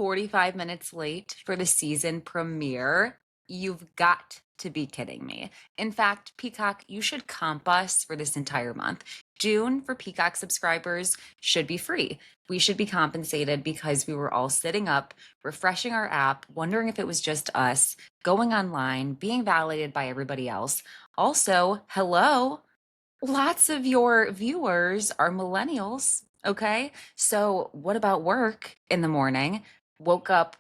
45 minutes late for the season premiere. You've got to be kidding me. In fact, Peacock, you should comp us for this entire month. June for Peacock subscribers should be free. We should be compensated because we were all sitting up, refreshing our app, wondering if it was just us, going online, being validated by everybody else. Also, hello, lots of your viewers are millennials. Okay. So, what about work in the morning? Woke up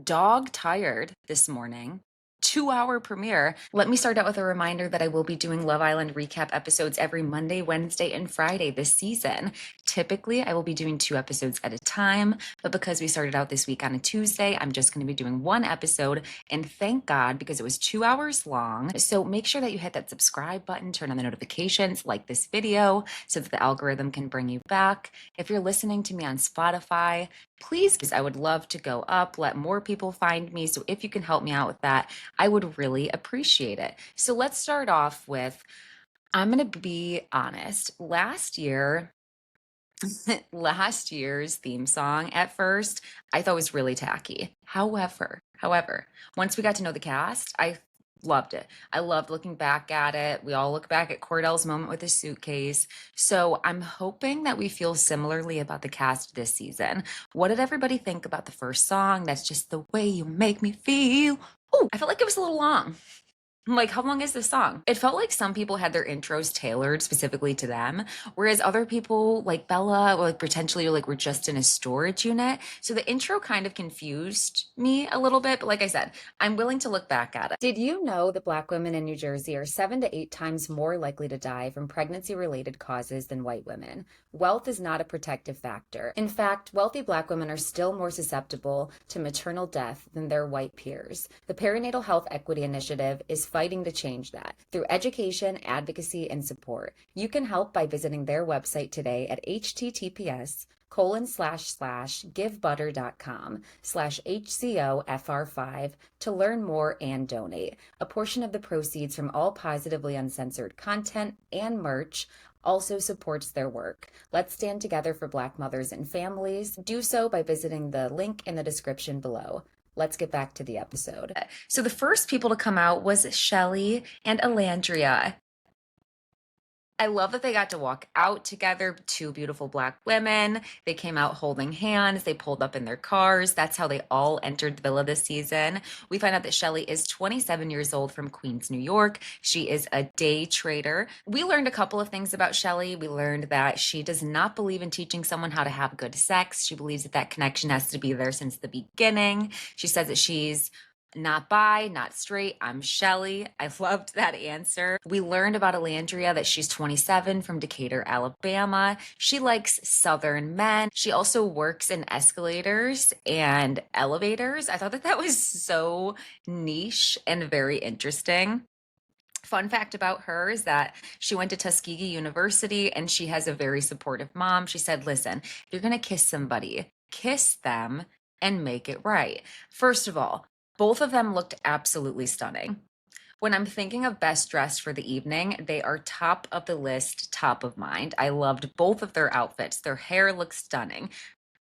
dog tired this morning. 2 hour premiere. Let me start out with a reminder that I will be doing Love Island recap episodes every Monday, Wednesday, and Friday this season. Typically, I will be doing 2 episodes at a time, but because we started out this week on a Tuesday, I'm just going to be doing one episode. And thank God, because it was 2 hours long. So make sure that you hit that subscribe button, turn on the notifications, like this video so that the algorithm can bring you back. If you're listening to me on Spotify, please, I would love to go up, let more people find me. So if you can help me out with that, I would really appreciate it. So let's start off with, I'm going to be honest. Last year's theme song at first, I thought was really tacky. However, once we got to know the cast, I loved it. I loved looking back at it. We all look back at Cordell's moment with his suitcase. So I'm hoping that we feel similarly about the cast this season. What did everybody think about the first song? That's just the way you make me feel. Oh, I felt like it was a little long. Like, how long is this song? It felt like some people had their intros tailored specifically to them, whereas other people, like Bella, or like potentially like were just in a storage unit. So the intro kind of confused me a little bit. But like I said, I'm willing to look back at it. Did you know that Black women in New Jersey are 7 to 8 times more likely to die from pregnancy-related causes than white women? Wealth is not a protective factor. In fact, wealthy Black women are still more susceptible to maternal death than their white peers. The Perinatal Health Equity Initiative is fighting to change that through education, advocacy, and support. You can help by visiting their website today at https://givebutter.com/HCOFR5 to learn more and donate. A portion of the proceeds from all positively uncensored content and merch also supports their work. Let's stand together for Black mothers and families. Do so by visiting the link in the description below. Let's get back to the episode. So the first people to come out was Shelly and Alandria. I love that they got to walk out together, two beautiful Black women. They came out holding hands. They pulled up in their cars. That's how they all entered the villa this season. We find out that Shelly is 27 years old from Queens, New York. She is a day trader. We learned a couple of things about Shelly. We learned that she does not believe in teaching someone how to have good sex. She believes that that connection has to be there since the beginning. She says that she's not bi, not straight. I'm Shelly. I loved that answer. We learned about Alandria that she's 27 from Decatur, Alabama. She likes Southern men. She also works in escalators and elevators. I thought that that was so niche and very interesting. Fun fact about her is that she went to Tuskegee University and she has a very supportive mom. She said, listen, if you're going to kiss somebody, kiss them and make it right. First of all, both of them looked absolutely stunning. When I'm thinking of best dressed for the evening, they are top of the list, top of mind. I loved both of their outfits. Their hair looks stunning.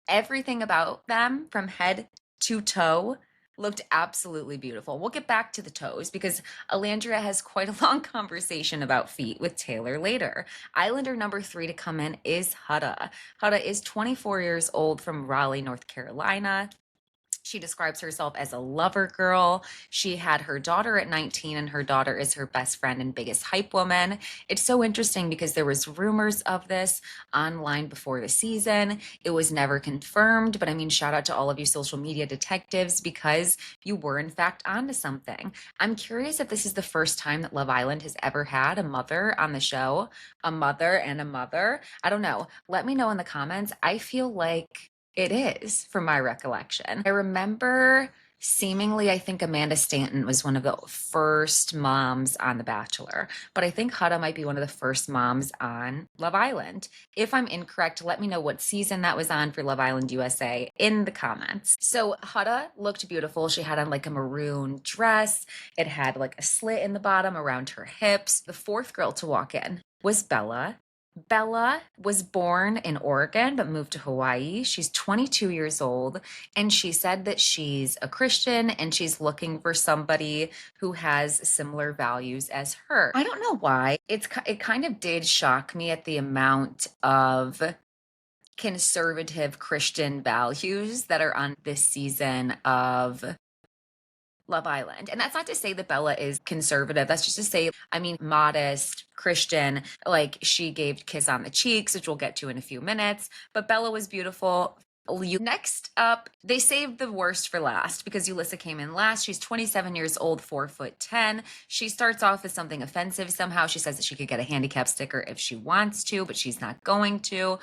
Everything about them from head to toe looked absolutely beautiful. We'll get back to the toes because Alandria has quite a long conversation about feet with Taylor later. Islander number 3 to come in is Huda. Huda is 24 years old from Raleigh, North Carolina. She describes herself as a lover girl. She had her daughter at 19 and her daughter is her best friend and biggest hype woman. It's so interesting because there was rumors of this online before the season. It was never confirmed, but I mean, shout out to all of you social media detectives because you were in fact onto something. I'm curious if this is the first time that Love Island has ever had a mother on the show, a mother and a mother. I don't know. Let me know in the comments. I feel like it is, from my recollection. I remember seemingly, I think Amanda Stanton was one of the first moms on The Bachelor, but I think Huda might be one of the first moms on Love Island. If I'm incorrect, let me know what season that was on for Love Island USA in the comments. So Huda looked beautiful. She had on like a maroon dress. It had like a slit in the bottom around her hips. The fourth girl to walk in was Bella. Bella was born in Oregon but moved to Hawaii. She's 22 years old, and she said that she's a Christian and she's looking for somebody who has similar values as her. I don't know why. It kind of did shock me at the amount of conservative Christian values that are on this season of Love Island. And that's not to say that Bella is conservative. That's just to say, I mean, modest, Christian, like she gave kiss on the cheeks, which we'll get to in a few minutes. But Bella was beautiful. Next up, they saved the worst for last because Yulissa came in last. She's 27 years old, 4'10". She starts off as something offensive somehow. She says that she could get a handicap sticker if she wants to, but she's not going to.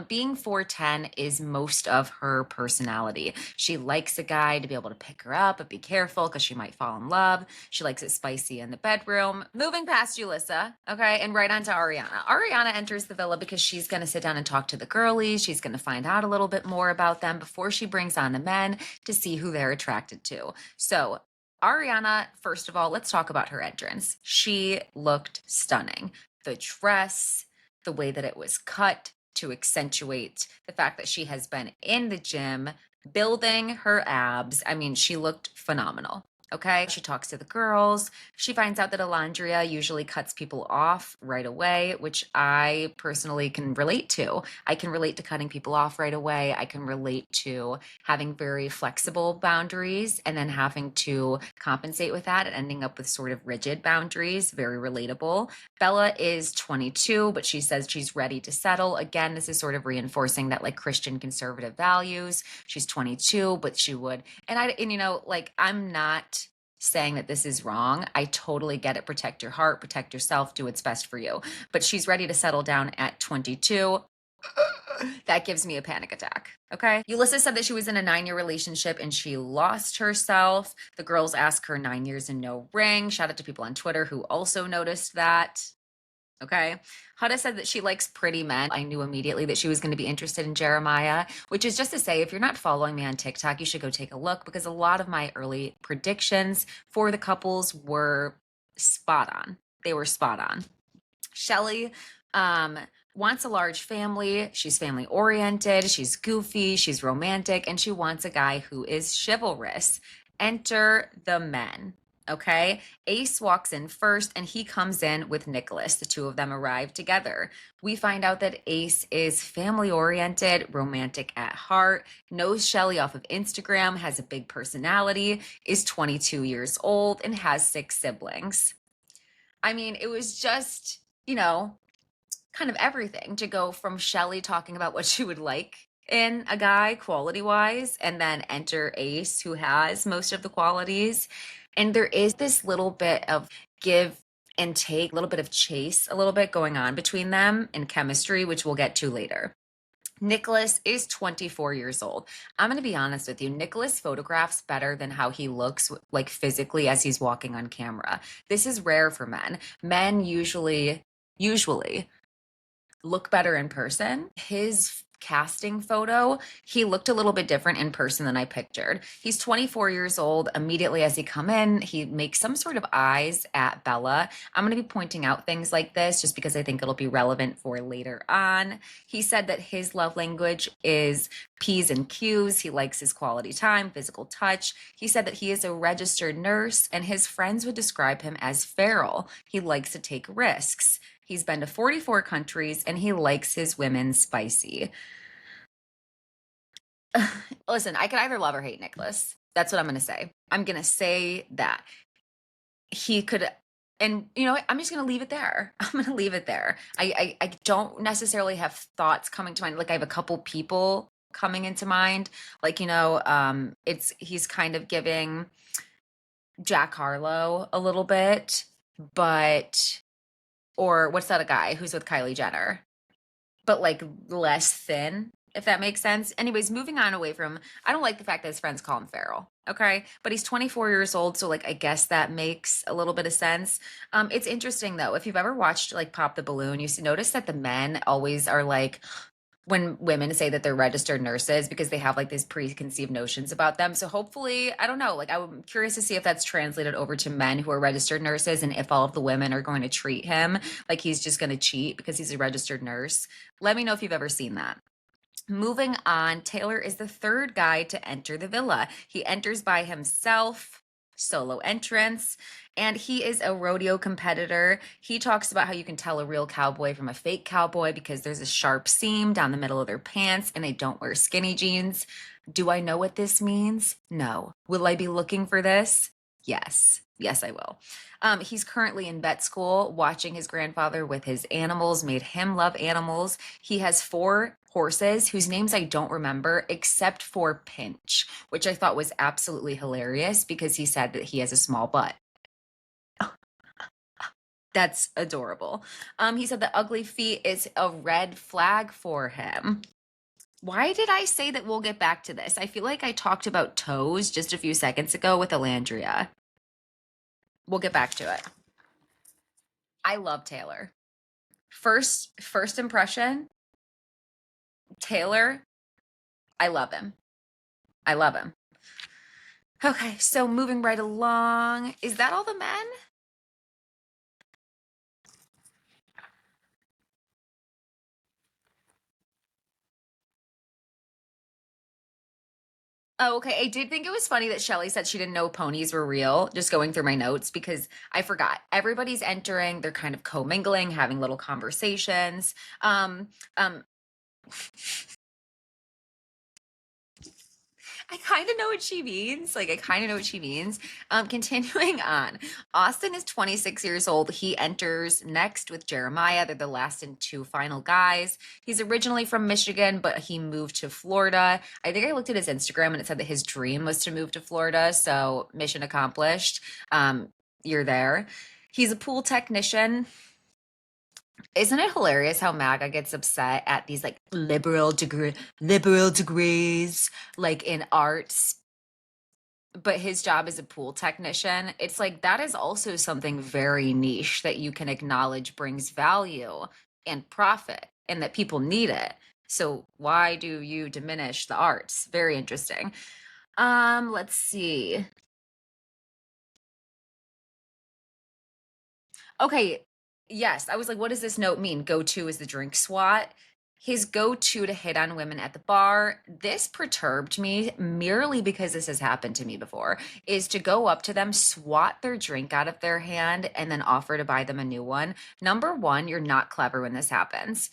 Being 4'10" is most of her personality. She likes a guy to be able to pick her up, but be careful because she might fall in love. She likes it spicy in the bedroom. Moving past Yulissa, okay, and right on to Ariana. Ariana enters the villa because she's going to sit down and talk to the girlies. She's going to find out a little bit more about them before she brings on the men to see who they're attracted to. So, Ariana, first of all, let's talk about her entrance. She looked stunning. The dress, the way that it was cut to accentuate the fact that she has been in the gym building her abs. I mean, she looked phenomenal. Okay. She talks to the girls. She finds out that Alondria usually cuts people off right away, which I personally can relate to. I can relate to cutting people off right away. I can relate to having very flexible boundaries and then having to compensate with that and ending up with sort of rigid boundaries. Very relatable. Bella is 22, but she says she's ready to settle. Again, this is sort of reinforcing that like Christian conservative values. She's 22, but she would, and you know, like I'm not saying that this is wrong. I totally get it. Protect your heart, protect yourself, do what's best for you. But she's ready to settle down at 22. That gives me a panic attack. Okay. Yulissa said that she was in a 9-year relationship and she lost herself. The girls ask her 9 years and no ring. Shout out to people on Twitter who also noticed that. Okay. Huda said that she likes pretty men. I knew immediately that she was going to be interested in Jeremiah, which is just to say, if you're not following me on TikTok, you should go take a look because a lot of my early predictions for the couples were spot on. They were spot on. Shelly wants a large family. She's family oriented. She's goofy. She's romantic. And she wants a guy who is chivalrous. Enter the men. Okay. Ace walks in first and he comes in with Nicholas. The two of them arrive together. We find out that Ace is family oriented, romantic at heart, knows Shelly off of Instagram, has a big personality, is 22 years old, and has 6 siblings. I mean, it was just, you know, kind of everything to go from Shelly talking about what she would like in a guy quality wise, and then enter Ace, who has most of the qualities. And there is this little bit of give and take, a little bit of chase, a little bit going on between them in chemistry, which we'll get to later. Nicholas is 24 years old. I'm going to be honest with you. Nicholas photographs better than how he looks like physically as he's walking on camera. This is rare for men. Men usually look better in person. His casting photo, he looked a little bit different in person than I pictured. He's 24 years old. Immediately as he come in, he makes some sort of eyes at Bella. I'm going to be pointing out things like this just because I think it'll be relevant for later on. He said that his love language is P's and Q's. He likes his quality time, physical touch. He said that he is a registered nurse and his friends would describe him as feral. He likes to take risks. He's been to 44 countries and he likes his women spicy. Listen, I could either love or hate Nicholas. That's what I'm going to say. I'm going to say that he could, and you know, I'm just going to leave it there. I'm going to leave it there. I don't necessarily have thoughts coming to mind. Like I have a couple people coming into mind. Like, you know, he's kind of giving Jack Harlow a little bit, but or what's that a guy who's with Kylie Jenner, but like less thin, if that makes sense. Anyways, moving on away from, I don't like the fact that his friends call him feral. Okay. But he's 24 years old. So like, I guess that makes a little bit of sense. It's interesting though. If you've ever watched like Pop the Balloon, notice that the men always are like, when women say that they're registered nurses because they have like these preconceived notions about them. So hopefully, I don't know, like I'm curious to see if that's translated over to men who are registered nurses and if all of the women are going to treat him like he's just going to cheat because he's a registered nurse. Let me know if you've ever seen that. Moving on, Taylor is the third guy to enter the villa. He enters by himself, solo entrance, and he is a rodeo competitor. He talks about how you can tell a real cowboy from a fake cowboy because there's a sharp seam down the middle of their pants and they don't wear skinny jeans. Do I know what this means? No. Will I be looking for this? Yes. Yes, I will. He's currently in vet school, watching his grandfather with his animals, made him love animals. He has four horses whose names I don't remember except for Pinch, which I thought was absolutely hilarious because he said that he has a small butt. That's adorable. He said that ugly feet is a red flag for him. Why did I say that we'll get back to this? I feel like I talked about toes just a few seconds ago with Alandria. We'll get back to it. I love Taylor. First impression, Taylor, I love him. I love him. Okay, so moving right along. Is that all the men? Oh, okay. I did think it was funny that Shelly said she didn't know ponies were real, just going through my notes because I forgot. Everybody's entering, they're kind of commingling, having little conversations. Um, um, I kind of know what she means. Like, I kind of know what she means. Continuing on, Austin is 26 years old. He enters next with Jeremiah. They're the last and two final guys. He's originally from Michigan, but he moved to Florida. I think I looked at his Instagram and it said that his dream was to move to Florida. So, mission accomplished. You're there. He's a pool technician. Isn't it hilarious how MAGA gets upset at these like liberal degrees like in arts, but his job is a pool technician? It's like that is also something very niche that you can acknowledge brings value and profit and that people need it. So why do you diminish the arts? Very interesting. Let's see. Okay, yes. I was like, what does this note mean? Go to is the drink swat. His go to hit on women at the bar. This perturbed me merely because this has happened to me before, is to go up to them, swat their drink out of their hand, and then offer to buy them a new one. Number one, you're not clever when this happens.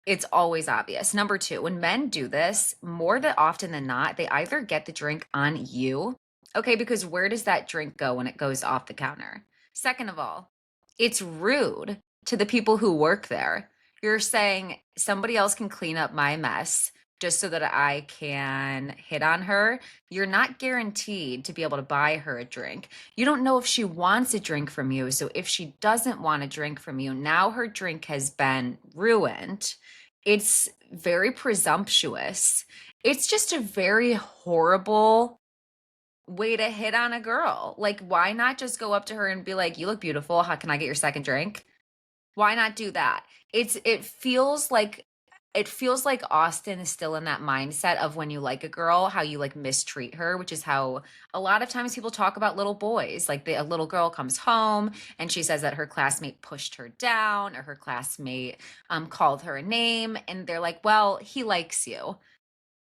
It's always obvious. Number two, when men do this, more than often than not, they either get the drink on you. Okay, because where does that drink go when it goes off the counter? Second of all, it's rude to the people who work there. You're saying somebody else can clean up my mess just so that I can hit on her. You're not guaranteed to be able to buy her a drink. You don't know if she wants a drink from you. So if she doesn't want a drink from you, now her drink has been ruined. It's very presumptuous. It's just a very horrible way to hit on a girl. Like, why not just go up to her and be like, "You look beautiful. How can I get your second drink?" Why not do that? It feels like Austin is still in that mindset of when you like a girl, how you like mistreat her, which is how a lot of times people talk about little boys. Like a little girl comes home and she says that her classmate pushed her down or her classmate called her a name, and they're like, "Well, he likes you."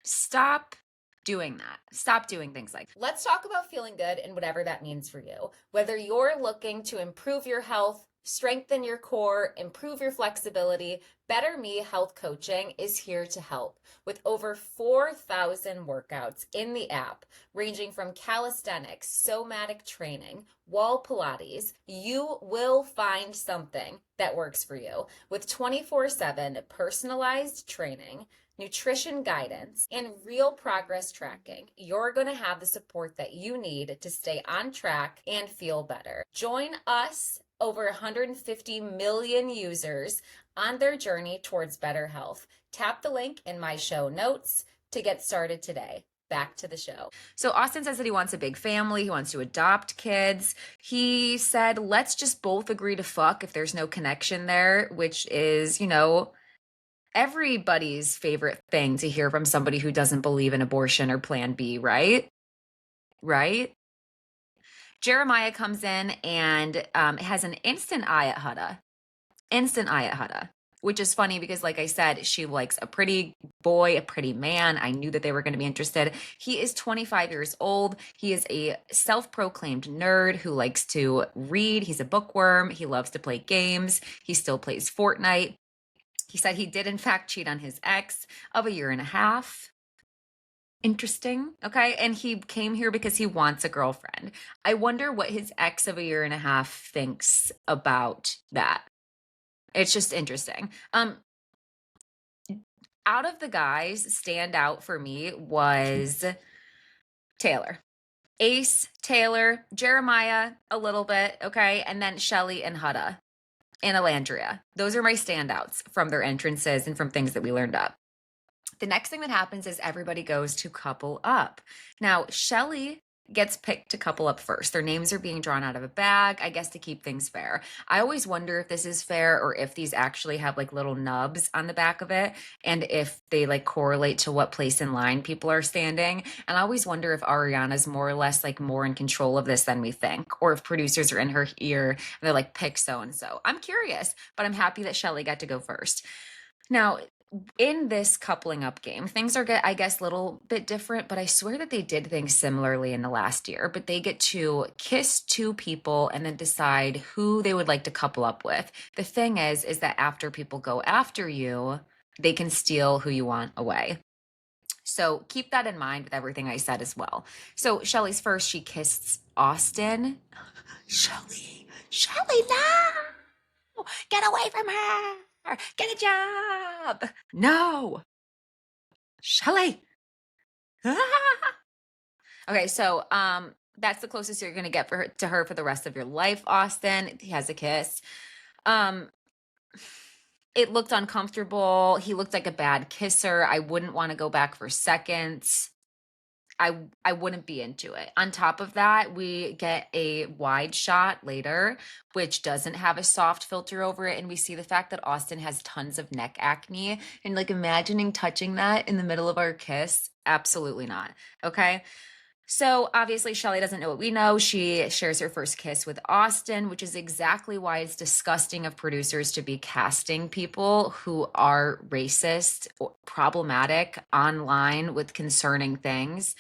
Stop doing that. Stop doing things like that. Let's talk about feeling good and whatever that means for you. Whether you're looking to improve your health, strengthen your core, improve your flexibility, Better Me Health Coaching is here to help with over 4,000 workouts in the app, ranging from calisthenics, somatic training, wall Pilates. You will find something that works for you with 24/7 personalized training, nutrition guidance, and real progress tracking. You're going to have the support that you need to stay on track and feel better. Join us, over 150 million users, on their journey towards better health. Tap the link in my show notes to get started today. Back to the show. So Austin says that he wants a big family. He wants to adopt kids. He said, let's just both agree to fuck if there's no connection there, which is, everybody's favorite thing to hear from somebody who doesn't believe in abortion or Plan B, right? Right? Jeremiah comes in and has an instant eye at Huda. Instant eye at Huda, which is funny because, like I said, she likes a pretty boy, a pretty man. I knew that they were going to be interested. He is 25 years old. He is a self proclaimed nerd who likes to read. He's a bookworm. He loves to play games. He still plays Fortnite. He said he did, in fact, cheat on his ex of a year and a half. Interesting. Okay. And he came here because he wants a girlfriend. I wonder what his ex of a year and a half thinks about that. It's just interesting. Out of the guys, stand out for me was Taylor. Ace, Taylor, Jeremiah, a little bit, okay, and then Shelly and Huda and Elandria. Those are my standouts from their entrances and from things that we learned up. The next thing that happens is everybody goes to couple up. Now, Shelly gets picked to couple up first. Their names are being drawn out of a bag, I guess, to keep things fair. I always wonder if this is fair or if these actually have like little nubs on the back of it and if they like correlate to what place in line people are standing. And I always wonder if Ariana's more or less like more in control of this than we think, or if producers are in her ear and they're like, pick so and so. I'm curious, but I'm happy that Shelly got to go first. Now, in this coupling up game, things are, I guess, a little bit different, but I swear that they did things similarly in the last year. But they get to kiss two people and then decide who they would like to couple up with. The thing is that after people go after you, they can steal who you want away. So keep that in mind with everything I said as well. So Shelly's first, she kissed Austin. Shelly, no! Get away from her! Get a job! No! Shelly! Okay, so that's the closest you're gonna get to her for the rest of your life, Austin. He has a kiss. Um, it looked uncomfortable. He looked like a bad kisser. I wouldn't want to go back for seconds. I wouldn't be into it. On top of that, we get a wide shot later, which doesn't have a soft filter over it. And we see the fact that Austin has tons of neck acne. And like imagining touching that in the middle of our kiss, absolutely not. Okay. So obviously, Shelly doesn't know what we know. She shares her first kiss with Austin, which is exactly why it's disgusting of producers to be casting people who are racist or problematic online with concerning things.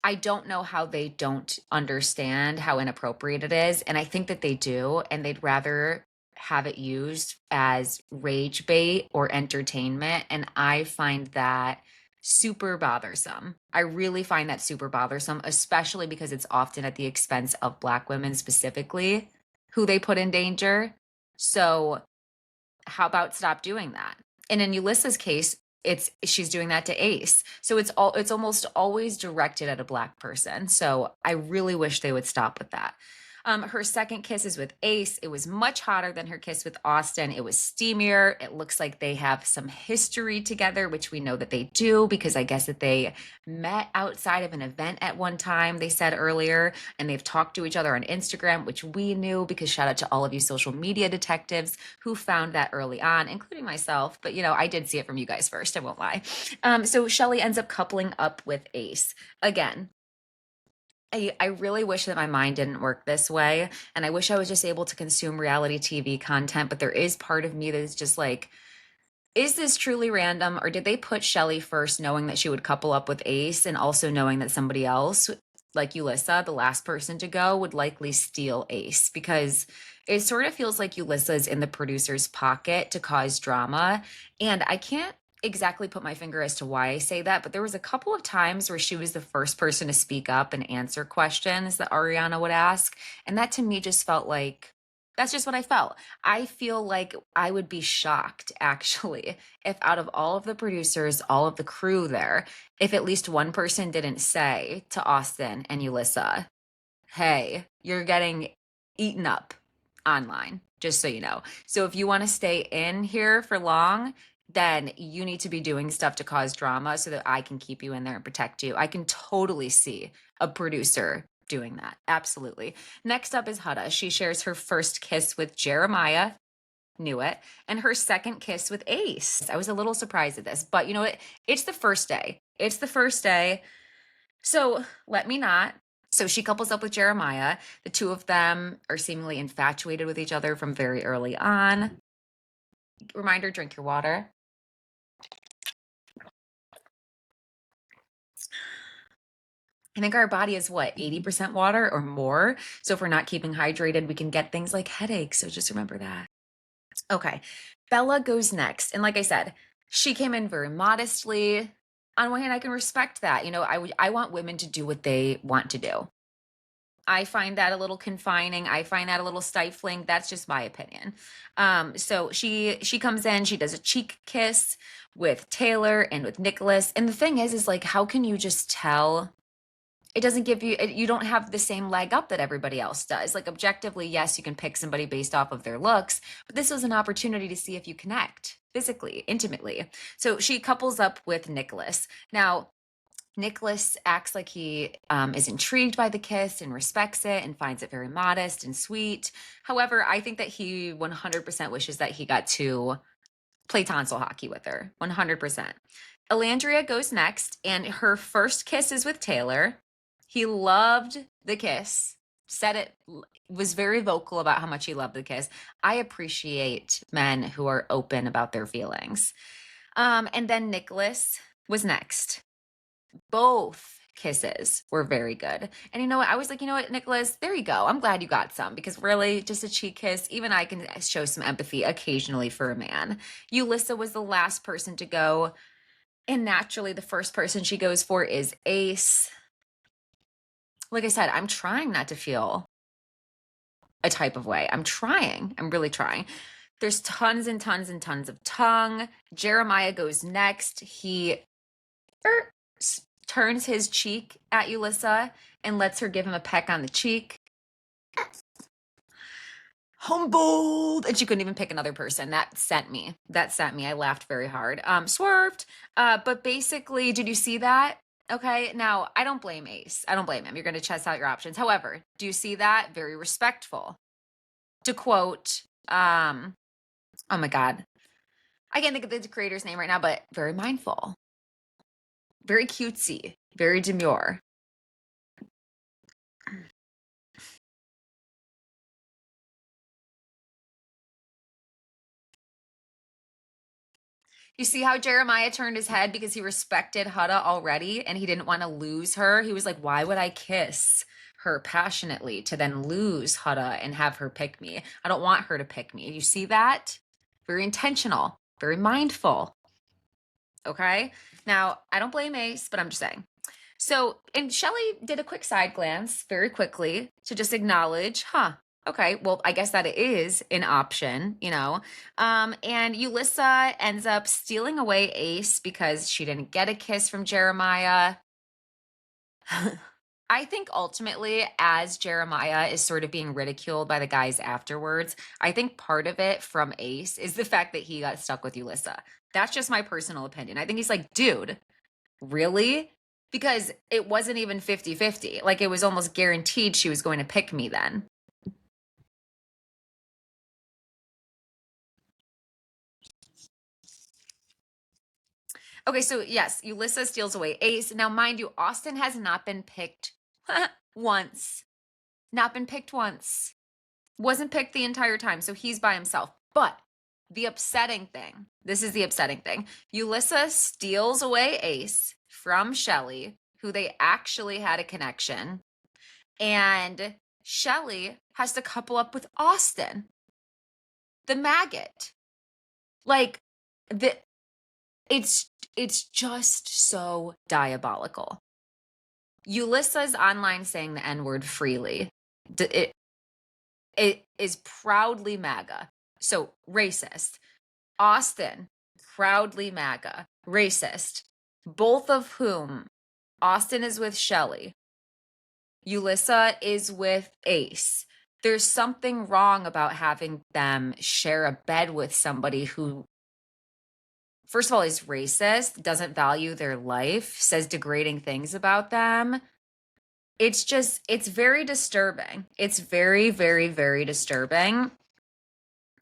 I don't know how they don't understand how inappropriate it is. And I think that they do, and they'd rather have it used as rage bait or entertainment. And I find that super bothersome. I really find that super bothersome, especially because it's often at the expense of Black women specifically who they put in danger. So, how about stop doing that? And in Yulissa's case, she's doing that to Ace. So it's almost always directed at a Black person. So I really wish they would stop with that. Her second kiss is with Ace. It was much hotter than her kiss with Austin. It was steamier. It looks like they have some history together, which we know that they do because I guess that they met outside of an event at one time, they said earlier, and they've talked to each other on Instagram, which we knew because shout out to all of you social media detectives who found that early on, including myself. But, I did see it from you guys first. I won't lie. So Shelly ends up coupling up with Ace. Again, I really wish that my mind didn't work this way. And I wish I was just able to consume reality TV content. But there is part of me that is just like, is this truly random? Or did they put Shelly first knowing that she would couple up with Ace and also knowing that somebody else, like Yulissa, the last person to go, would likely steal Ace? Because it sort of feels like Yulissa is in the producer's pocket to cause drama. And I can't exactly put my finger as to why I say that, but there was a couple of times where she was the first person to speak up and answer questions that Ariana would ask. And that to me just felt like that's just what I felt. I feel like I would be shocked actually if out of all of the producers, all of the crew there, if at least one person didn't say to Austin and Yulissa, hey, you're getting eaten up online, just so you know. So if you want to stay in here for long, then you need to be doing stuff to cause drama so that I can keep you in there and protect you. I can totally see a producer doing that. Absolutely. Next up is Huda. She shares her first kiss with Jeremiah. knew it. And her second kiss with Ace. I was a little surprised at this, but you know what? It's the first day. It's the first day. So let me not. So she couples up with Jeremiah. The two of them are seemingly infatuated with each other from very early on. Reminder, drink your water. I think our body is what, 80% water or more. So if we're not keeping hydrated, we can get things like headaches. So just remember that. Okay. Bella goes next. And like I said, she came in very modestly. On one hand, I can respect that. You know, I want women to do what they want to do. I find that a little confining. I find that a little stifling. That's just my opinion. So she comes in, she does a cheek kiss with Taylor and with Nicholas. And the thing is like, how can you just tell? It doesn't give you, you don't have the same leg up that everybody else does. Like objectively, yes, you can pick somebody based off of their looks, but this was an opportunity to see if you connect physically, intimately. So she couples up with Nicholas. Now, Nicholas acts like he is intrigued by the kiss and respects it and finds it very modest and sweet. However, I think that he 100% wishes that he got to play tonsil hockey with her. 100%. Elandria goes next, and her first kiss is with Taylor. He loved the kiss, said it, was very vocal about how much he loved the kiss. I appreciate men who are open about their feelings. And then Nicholas was next. Both kisses were very good. And you know what? I was like, you know what, Nicholas, there you go. I'm glad you got some because really just a cheek kiss, even I can show some empathy occasionally for a man. Yulissa was the last person to go. And naturally, the first person she goes for is Ace. Like I said, I'm trying not to feel a type of way. I'm trying. I'm really trying. There's tons and tons and tons of tongue. Jeremiah goes next. He turns his cheek at Yulissa and lets her give him a peck on the cheek. Humbled. And she couldn't even pick another person. That sent me. I laughed very hard. Swerved. But basically, did you see that? Okay, now I don't blame Ace. I don't blame him. You're going to test out your options. However, do you see that? Very respectful. To quote, oh my God, I can't think of the creator's name right now, but very mindful, very cutesy, very demure. You see how Jeremiah turned his head because he respected Huda already and he didn't want to lose her? He was like, why would I kiss her passionately to then lose Huda and have her pick me? I don't want her to pick me. You see that? Very intentional, very mindful. Okay? Now, I don't blame Ace, but I'm just saying. So, and Shelly did a quick side glance very quickly to just acknowledge, okay, well, I guess that it is an option, you know. And Yulissa ends up stealing away Ace because she didn't get a kiss from Jeremiah. I think ultimately, as Jeremiah is sort of being ridiculed by the guys afterwards, I think part of it from Ace is the fact that he got stuck with Yulissa. That's just my personal opinion. I think he's like, dude, really? Because it wasn't even 50-50. Like it was almost guaranteed she was going to pick me then. Okay, so yes, Yulissa steals away Ace. Now, mind you, Austin has not been picked once. Not been picked once. Wasn't picked the entire time, so he's by himself. But the upsetting thing, this is the upsetting thing. Yulissa steals away Ace from Shelly, who they actually had a connection. And Shelly has to couple up with Austin, the maggot. Like, it's just so diabolical. Yulissa's online saying the N-word freely. It is proudly MAGA. So racist. Austin, proudly MAGA. Racist. Both of whom, Austin is with Shelly. Yulissa is with Ace. There's something wrong about having them share a bed with somebody who, first of all, is racist, doesn't value their life, says degrading things about them. It's very disturbing. It's very, very, very disturbing.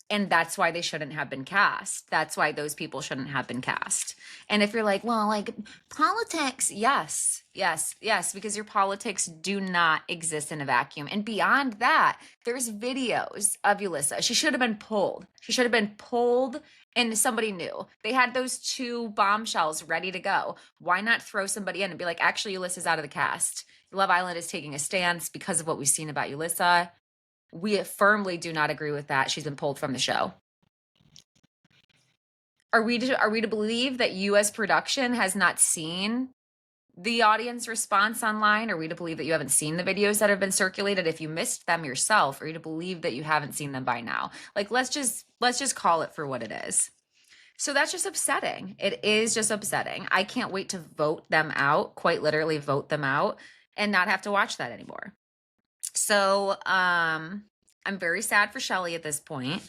And that's why they shouldn't have been cast. That's why those people shouldn't have been cast. And if you're like, well, like politics, yes, yes, yes, because your politics do not exist in a vacuum. And beyond that, there's videos of Yulissa. She should have been pulled. She should have been pulled, and somebody knew. They had those two bombshells ready to go. Why not throw somebody in and be like, actually, Yulissa's out of the cast. Love Island is taking a stance because of what we've seen about Yulissa. We firmly do not agree with that. She's been pulled from the show. Are we to believe that US production has not seen the audience response online? Are we to believe that you haven't seen the videos that have been circulated? If you missed them yourself, are you to believe that you haven't seen them by now? Like let's just call it for what it is. So that's just upsetting. It is just upsetting. I can't wait to vote them out, quite literally vote them out, and not have to watch that anymore. So I'm very sad for Shelly at this point.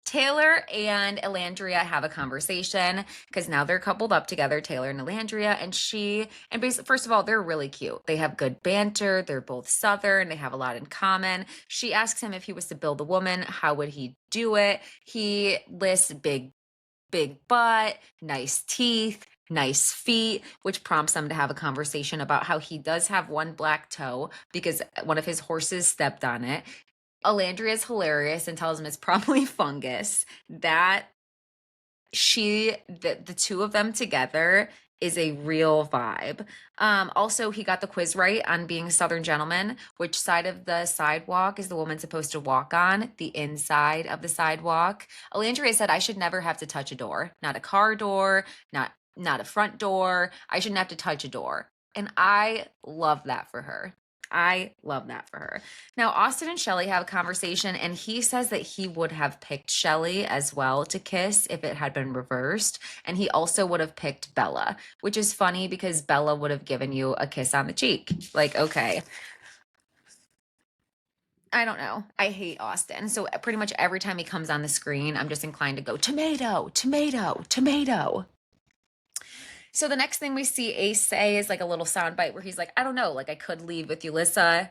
Taylor and Elandria have a conversation because now they're coupled up together, Taylor and Elandria, and basically, first of all, they're really cute. They have good banter. They're both Southern. They have a lot in common. She asks him if he was to build a woman, how would he do it? He lists big butt, nice teeth, nice feet, which prompts them to have a conversation about how he does have one black toe because one of his horses stepped on it. Alandria is hilarious and tells him it's probably fungus. That the two of them together is a real vibe. Also, he got the quiz right on being a Southern gentleman. Which side of the sidewalk is the woman supposed to walk on? The inside of the sidewalk. Alandria said, I should never have to touch a door, not a car door, not a front door. I shouldn't have to touch a door. And I love that for her. I love that for her. Now, Austin and Shelly have a conversation, and he says that he would have picked Shelly as well to kiss if it had been reversed. And he also would have picked Bella, which is funny because Bella would have given you a kiss on the cheek. Like, okay. I don't know. I hate Austin. So pretty much every time he comes on the screen, I'm just inclined to go tomato, tomato, tomato. So the next thing we see Ace say is like a little soundbite where he's like, I don't know, like I could leave with Yulissa.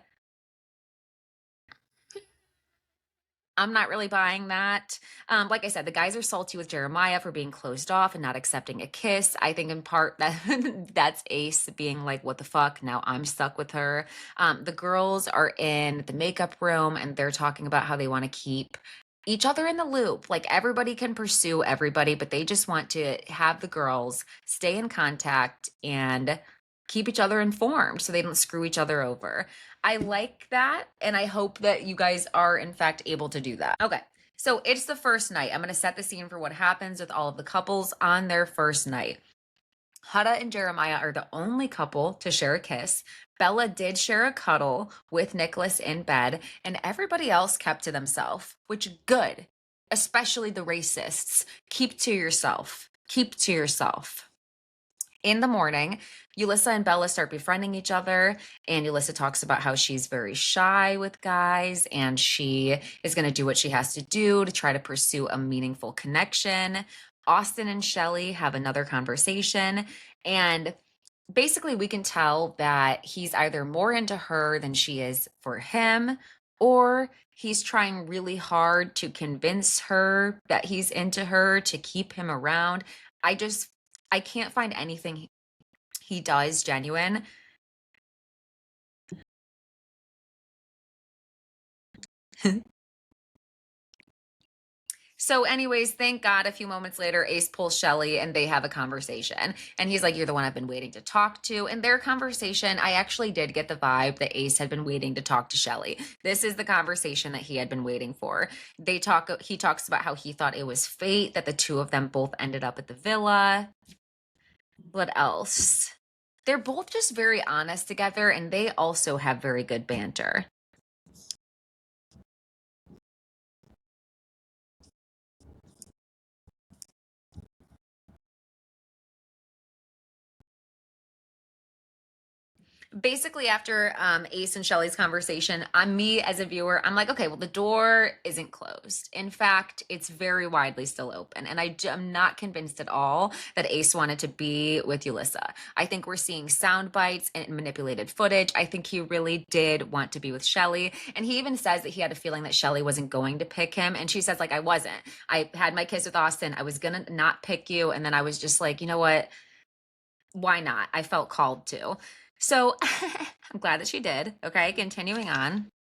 I'm not really buying that. Like I said, the guys are salty with Jeremiah for being closed off and not accepting a kiss. I think in part that that's Ace being like, what the fuck? Now I'm stuck with her. The girls are in the makeup room and they're talking about how they want to keep each other in the loop. Like everybody can pursue everybody, but they just want to have the girls stay in contact and keep each other informed so they don't screw each other over. I like that, and I hope that you guys are, in fact, able to do that. Okay, so it's the first night. I'm going to set the scene for what happens with all of the couples on their first night. Huda and Jeremiah are the only couple to share a kiss. Bella did share a cuddle with Nicholas in bed, and everybody else kept to themselves, which good, especially the racists. Keep to yourself. Keep to yourself. In the morning, Yulissa and Bella start befriending each other, and Yulissa talks about how she's very shy with guys and she is going to do what she has to do to try to pursue a meaningful connection. Austin and Shelly have another conversation, and basically, we can tell that he's either more into her than she is for him, or he's trying really hard to convince her that he's into her to keep him around. I just I can't find anything he does genuine. So, anyways, thank God a few moments later, Ace pulls Shelly and they have a conversation. And he's like, you're the one I've been waiting to talk to. In their conversation, I actually did get the vibe that Ace had been waiting to talk to Shelly. This is the conversation that he had been waiting for. He talks about how he thought it was fate that the two of them both ended up at the villa. What else? They're both just very honest together and they also have very good banter. Basically after Ace and Shelly's conversation, on me as a viewer, I'm like, okay, well, the door isn't closed. In fact, it's very widely still open. And am not convinced at all that Ace wanted to be with Yulissa. I think we're seeing sound bites and manipulated footage. I think he really did want to be with Shelly. And he even says that he had a feeling that Shelly wasn't going to pick him. And she says, like, I wasn't. I had my kiss with Austin. I was going to not pick you. And then I was just like, you know what? Why not? I felt called to. So I'm glad that she did. Okay, continuing on.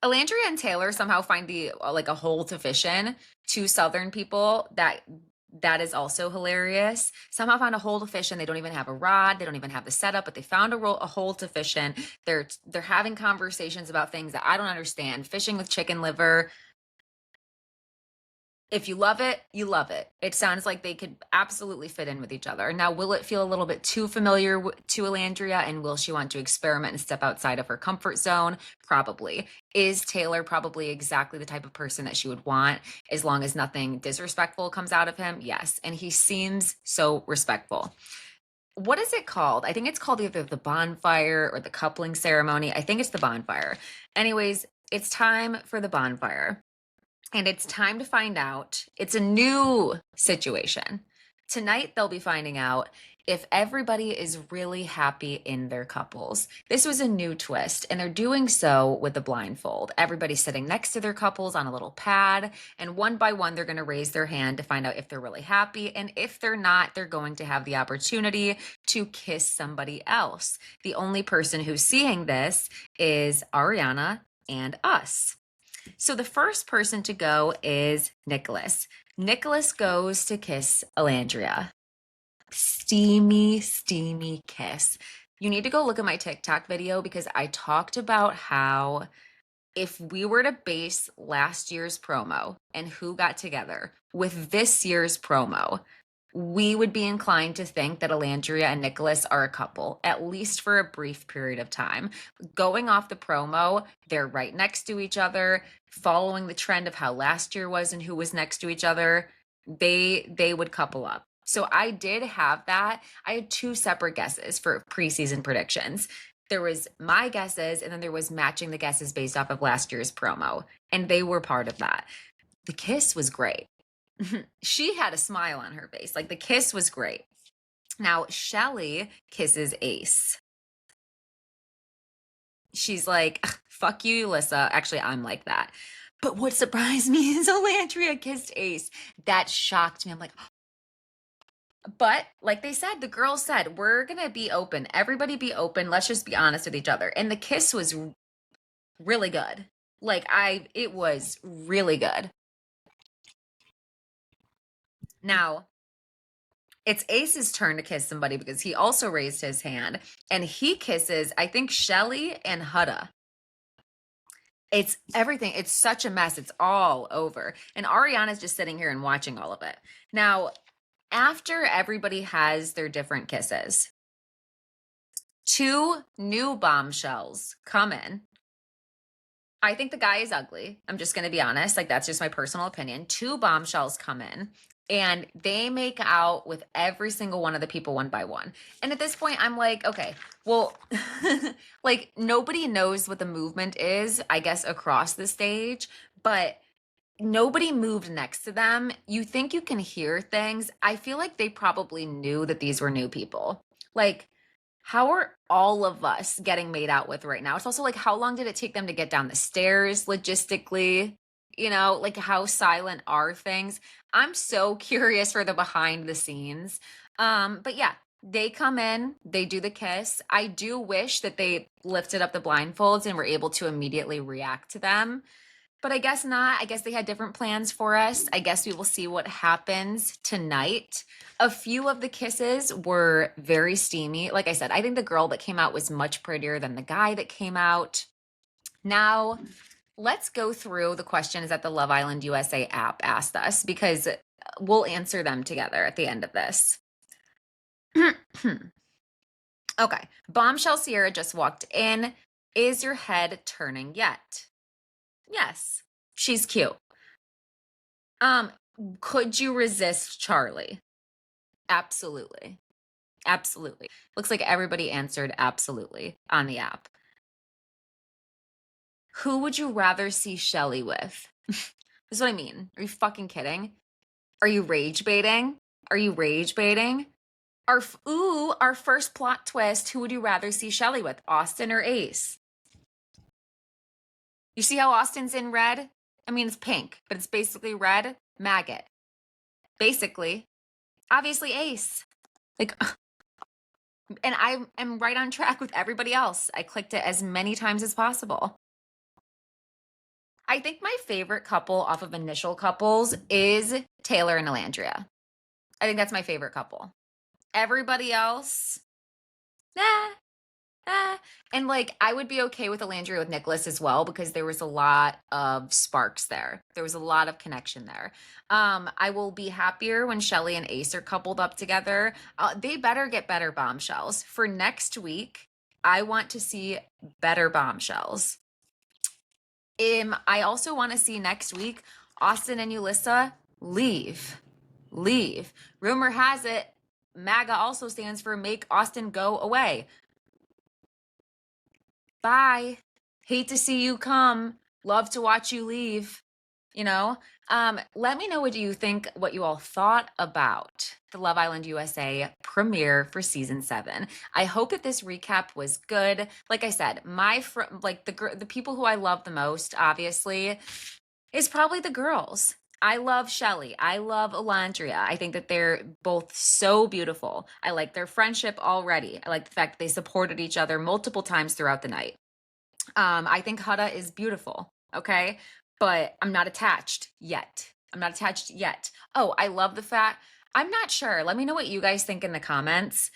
Elandria and Taylor somehow find the like a hole to fish in. Two Southern people that is also hilarious. Somehow found a hole to fish in. They don't even have a rod. They don't even have the setup, but they found a hole to fish in. They're having conversations about things that I don't understand. Fishing with chicken liver. If you love it, you love it. It sounds like they could absolutely fit in with each other. Now, will it feel a little bit too familiar to Elandria, and will she want to experiment and step outside of her comfort zone? Probably. Is Taylor probably exactly the type of person that she would want, as long as nothing disrespectful comes out of him? Yes. And he seems so respectful. What is it called? I think it's called either the bonfire or the coupling ceremony. I think it's the bonfire. Anyways, it's time for the bonfire. And it's time to find out. It's a new situation. Tonight, they'll be finding out if everybody is really happy in their couples. This was a new twist, and they're doing so with the blindfold. Everybody's sitting next to their couples on a little pad, and one by one, they're going to raise their hand to find out if they're really happy. And if they're not, they're going to have the opportunity to kiss somebody else. The only person who's seeing this is Ariana and us. So the first person to go is Nicholas. Nicholas goes to kiss Elandria. Steamy, steamy kiss. You need to go look at my TikTok video because I talked about how if we were to base last year's promo and who got together with this year's promo, we would be inclined to think that Elandria and Nicholas are a couple, at least for a brief period of time. Going off the promo, they're right next to each other, following the trend of how last year was and who was next to each other. They would couple up. So I did have that. I had two separate guesses for preseason predictions. There was my guesses, and then there was matching the guesses based off of last year's promo, and they were part of that. The kiss was great. She had a smile on her face. Like the kiss was great. Now, Shelly kisses Ace. She's like, fuck you, Yulissa. Actually, I'm like that. But what surprised me is Elandria kissed Ace. That shocked me. I'm like, but like they said, the girls said, we're going to be open. Everybody be open. Let's just be honest with each other. And the kiss was really good. It was really good. Now, it's Ace's turn to kiss somebody because he also raised his hand, and he kisses, I think, Shelly and Huda. It's everything. It's such a mess. It's all over. And Ariana's just sitting here and watching all of it. Now, after everybody has their different kisses, two new bombshells come in. I think the guy is ugly. I'm just going to be honest. Like, that's just my personal opinion. Two bombshells come in and they make out with every single one of the people one by one. And at this point, I'm like, okay, well, like nobody knows what the movement is, I guess, across the stage, but nobody moved next to them. You think you can hear things. I feel like they probably knew that these were new people. Like, how are all of us getting made out with right now? It's also like, how long did it take them to get down the stairs logistically? Like how silent are things? I'm so curious for the behind the scenes. But yeah, they come in, they do the kiss. I do wish that they lifted up the blindfolds and were able to immediately react to them. But I guess not. I guess they had different plans for us. I guess we will see what happens tonight. A few of the kisses were very steamy. Like I said, I think the girl that came out was much prettier than the guy that came out. Now, let's go through the questions that the Love Island USA app asked us because we'll answer them together at the end of this. Okay. Bombshell Sierra just walked in. Is your head turning yet? Yes, she's cute. Could you resist Charlie? Absolutely. Absolutely. Looks like everybody answered absolutely on the app. Who would you rather see Shelly with? This is what I mean. Are you fucking kidding? Are you rage baiting? Are you rage baiting? Our first plot twist. Who would you rather see Shelly with, Austin or Ace? You see how Austin's in red? I mean, it's pink, but it's basically red. Maggot. Basically. Obviously, Ace. Like, and I am right on track with everybody else. I clicked it as many times as possible. I think my favorite couple off of initial couples is Taylor and Alandria. I think that's my favorite couple. Everybody else, nah, and like I would be okay with Alandria with Nicholas as well because there was a lot of sparks there. There was a lot of connection there. I will be happier when Shelly and Ace are coupled up together. They better get better bombshells for next week. I want to see better bombshells. I also want to see next week Austin and Yulissa leave. Leave. Rumor has it MAGA also stands for make Austin go away. Bye. Hate to see you come. Love to watch you leave. You know, let me know what you think, what you all thought about the Love Island USA premiere for season 7. I hope that this recap was good. Like I said, like the people who I love the most, obviously, is probably the girls. I love Shelly. I love Alandria. I think that they're both so beautiful. I like their friendship already. I like the fact that they supported each other multiple times throughout the night. I think Huda is beautiful, okay? But I'm not attached yet. I'm not attached yet. Oh, I love the fact, I'm not sure. Let me know what you guys think in the comments.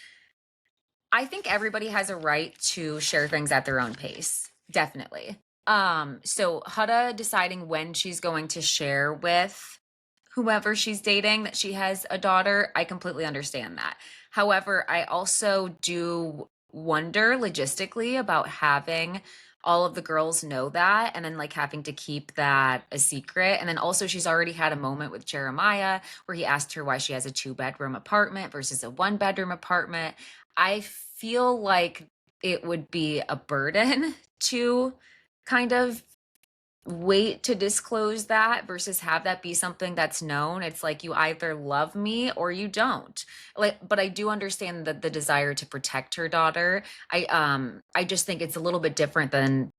I think everybody has a right to share things at their own pace. Definitely. So Huda deciding when she's going to share with whoever she's dating that she has a daughter, I completely understand that. However, I also do wonder logistically about having all of the girls know that and then like having to keep that a secret. And then also she's already had a moment with Jeremiah where he asked her why she has a 2-bedroom apartment versus a 1-bedroom apartment. I feel like it would be a burden to kind of wait to disclose that versus have that be something that's known. It's like you either love me or you don't. Like, but I do understand the desire to protect her daughter. I just think it's a little bit different than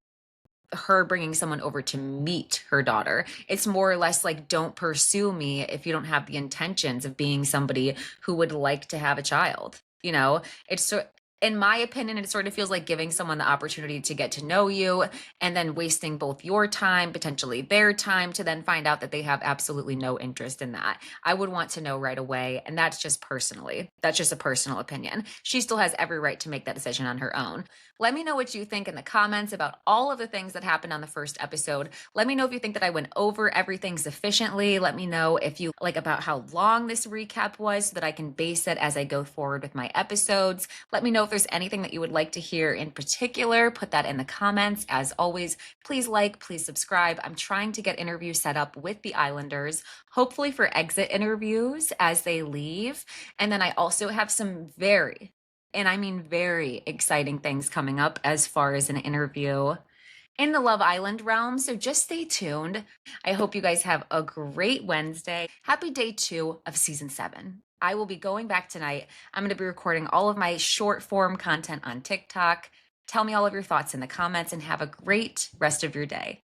her bringing someone over to meet her daughter. It's more or less like, don't pursue me if you don't have the intentions of being somebody who would like to have a child. You know, it's so, in my opinion, it sort of feels like giving someone the opportunity to get to know you and then wasting both your time, potentially their time, to then find out that they have absolutely no interest in that. I would want to know right away. And that's just a personal opinion. She still has every right to make that decision on her own. Let me know what you think in the comments about all of the things that happened on the first episode. Let me know if you think that I went over everything sufficiently. Let me know if you like about how long this recap was so that I can base it as I go forward with my episodes. Let me know if there's anything that you would like to hear in particular. Put that in the comments. As always, please like, please subscribe. I'm trying to get interviews set up with the Islanders, hopefully for exit interviews as they leave. And then I also have some and I mean very exciting things coming up as far as an interview in the Love Island realm. So just stay tuned. I hope you guys have a great Wednesday. Happy day 2 of season 7. I will be going back tonight. I'm going to be recording all of my short form content on TikTok. Tell me all of your thoughts in the comments and have a great rest of your day.